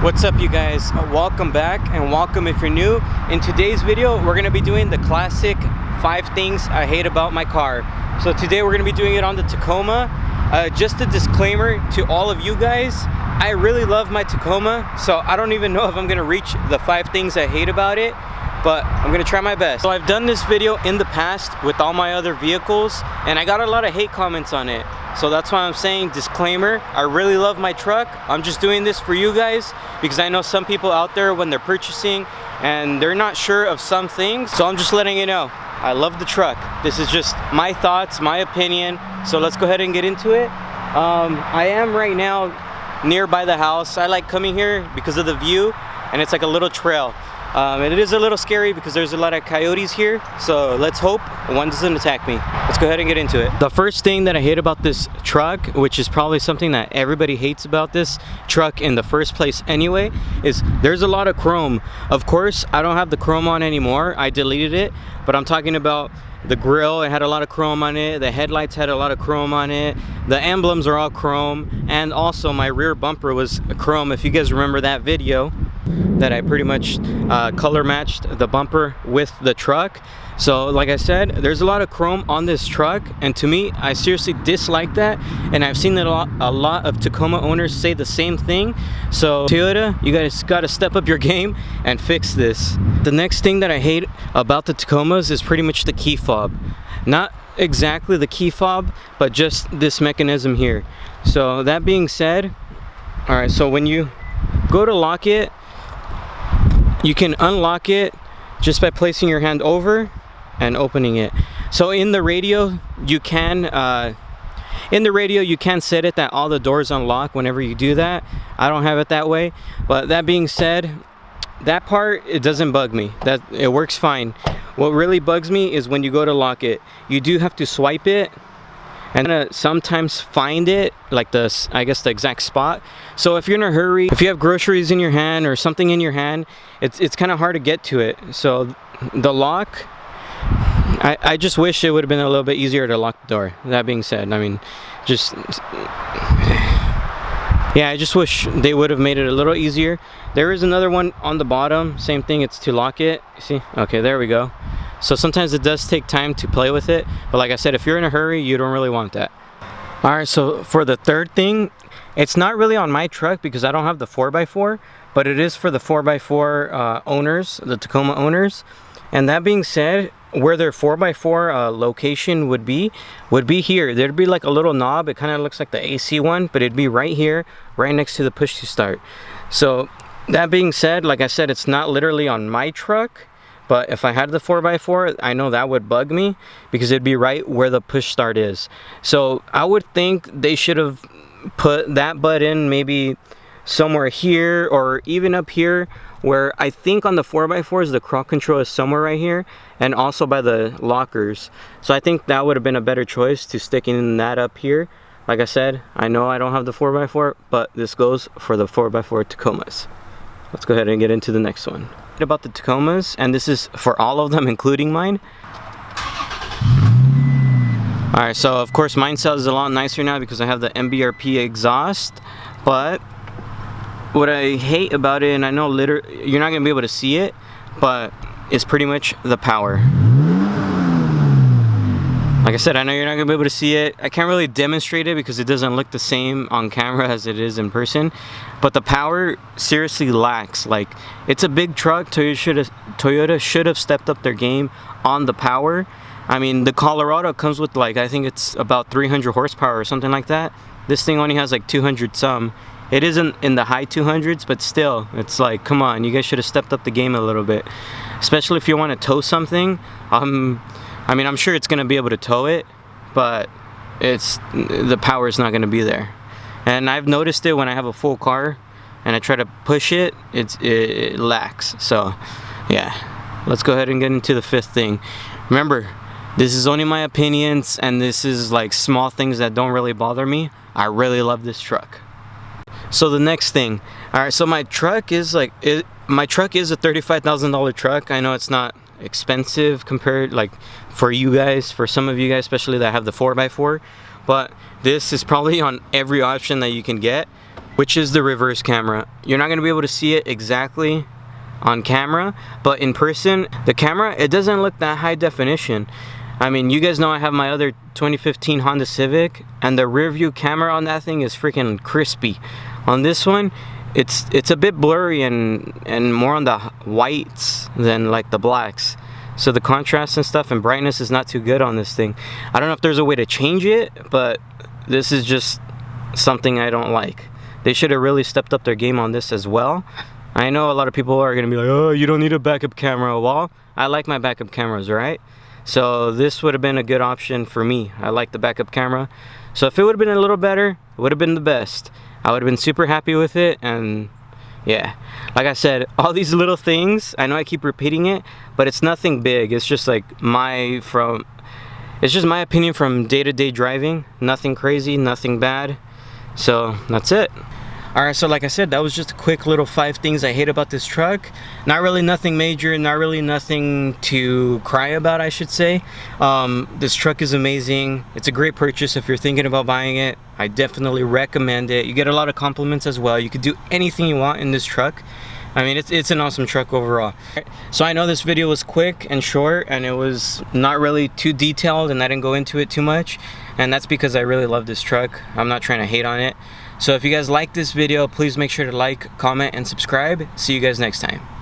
What's up, you guys? Welcome back, and welcome if you're new. In today's video, we're going to be doing the classic 5 things I hate about my car. So today we're going to be doing it on the Tacoma. Just a disclaimer to all of you guys, I really love my Tacoma, so I don't even know if I'm going to reach the 5 things I hate about it, but I'm going to try my best. So I've done this video in the past with all my other vehicles, and I got a lot of hate comments on it. So that's why I'm saying disclaimer, I really love my truck. I'm just doing this for you guys because I know some people out there when they're purchasing and they're not sure of some things. So I'm just letting you know, I love the truck. This is just my thoughts, my opinion. So let's go ahead and get into it. I am right now nearby the house. I like coming here because of the view, and it's like a little trail. And it is a little scary because there's a lot of coyotes here, so let's hope one doesn't attack me. Let's go ahead and get into it. The first thing that I hate about this truck, which is probably something that everybody hates about this truck in the first place anyway, is there's a lot of chrome. Of course, I don't have the chrome on anymore. I deleted it, but I'm talking about the grill. It had a lot of chrome on it. The headlights had a lot of chrome on it. The emblems are all chrome, and also my rear bumper was chrome. If you guys remember that video that I pretty much color matched the bumper with the truck. So like I said, there's a lot of chrome on this truck, and to me, I seriously dislike that, and I've seen that a lot of Tacoma owners say the same thing. So Toyota, you guys got to step up your game and fix this. The next thing that I hate about the Tacomas is pretty much the key fob. Not exactly the key fob, but just this mechanism here. So that being said, all right, so when you go to lock it, you can unlock it just by placing your hand over and opening it. So in the radio you can set it that all the doors unlock whenever you do that. I don't have it that way, but that being said, that part, it doesn't bug me. That it works fine. What really bugs me is when you go to lock it, you do have to swipe it and sometimes find it, like I guess the exact spot. So if you're in a hurry, if you have groceries in your hand or something in your hand, it's kind of hard to get to it. So the lock, I just wish it would have been a little bit easier to lock the door. That being said, I mean, yeah, I just wish they would have made it a little easier. There is another one on the bottom, same thing, it's to lock it. See, okay, there we go. So sometimes it does take time to play with it, but like I said, if you're in a hurry, you don't really want that. All right, so for the third thing, it's not really on my truck because I don't have the 4x4, but it is for the 4x4 owners, the Tacoma owners. And that being said, where their 4x4 location would be here. There'd be like a little knob. It kind of looks like the AC one, but it'd be right here, right next to the push to start. So that being said, like I said, it's not literally on my truck, but if I had the 4x4, I know that would bug me because it'd be right where the push start is. So I would think they should have put that button maybe somewhere here or even up here, where I think on the 4x4s the crawl control is somewhere right here, and also by the lockers. So I think that would have been a better choice to sticking that up here. Like I said, I know I don't have the 4x4, but this goes for the 4x4 Tacomas. Let's go ahead and get into the next one. About the Tacomas, and this is for all of them including mine. Alright, so of course mine sounds a lot nicer now because I have the MBRP exhaust, but what I hate about it, and I know you're not gonna be able to see it, but it's pretty much the power. Like I said, I know you're not gonna be able to see it. I can't really demonstrate it because it doesn't look the same on camera as it is in person, but the power seriously lacks. Like, it's a big truck. Toyota should have stepped up their game on the power. I mean, the Colorado comes with, like, I think it's about 300 horsepower or something like that. This thing only has like 200 some. It isn't in the high 200s, but still, it's like, come on, you guys should have stepped up the game a little bit, especially if you want to tow something. I mean, I'm sure it's going to be able to tow it, but the power is not going to be there. And I've noticed it when I have a full car and I try to push it, it lacks. So yeah, let's go ahead and get into the 5th thing. Remember, this is only my opinions, and this is like small things that don't really bother me. I really love this truck. So the next thing, all right, so my truck is a $35,000 truck. I know it's not expensive compared, like, for you guys, for some of you guys especially that have the 4x4, but this is probably on every option that you can get. which is the reverse camera. You're not gonna be able to see it exactly on camera, but in person, the camera, it doesn't look that high definition. I mean, you guys know I have my other 2015 Honda Civic, and the rear view camera on that thing is freaking crispy. On this one, it's a bit blurry and more on the whites than like the blacks. So the contrast and stuff and brightness is not too good on this thing. I don't know if there's a way to change it, but this is just something I don't like. They should have really stepped up their game on this as well. I know a lot of people are gonna be like, oh, you don't need a backup camera. Well, I like my backup cameras, right? So this would have been a good option for me. I like the backup camera. So if it would have been a little better, it would have been the best. I would have been super happy with it. And yeah, like I said, all these little things, I know I keep repeating it, but it's nothing big. It's just like it's just my opinion from day-to-day driving. Nothing crazy, nothing bad. So that's it. Alright, so like I said, that was just a quick little 5 things I hate about this truck. Not really nothing major, not really nothing to cry about, I should say. This truck is amazing. It's a great purchase if you're thinking about buying it. I definitely recommend it. You get a lot of compliments as well. You could do anything you want in this truck. I mean, it's an awesome truck overall. So I know this video was quick and short, and it was not really too detailed, and I didn't go into it too much. And that's because I really love this truck. I'm not trying to hate on it. So if you guys like this video, please make sure to like, comment, and subscribe. See you guys next time.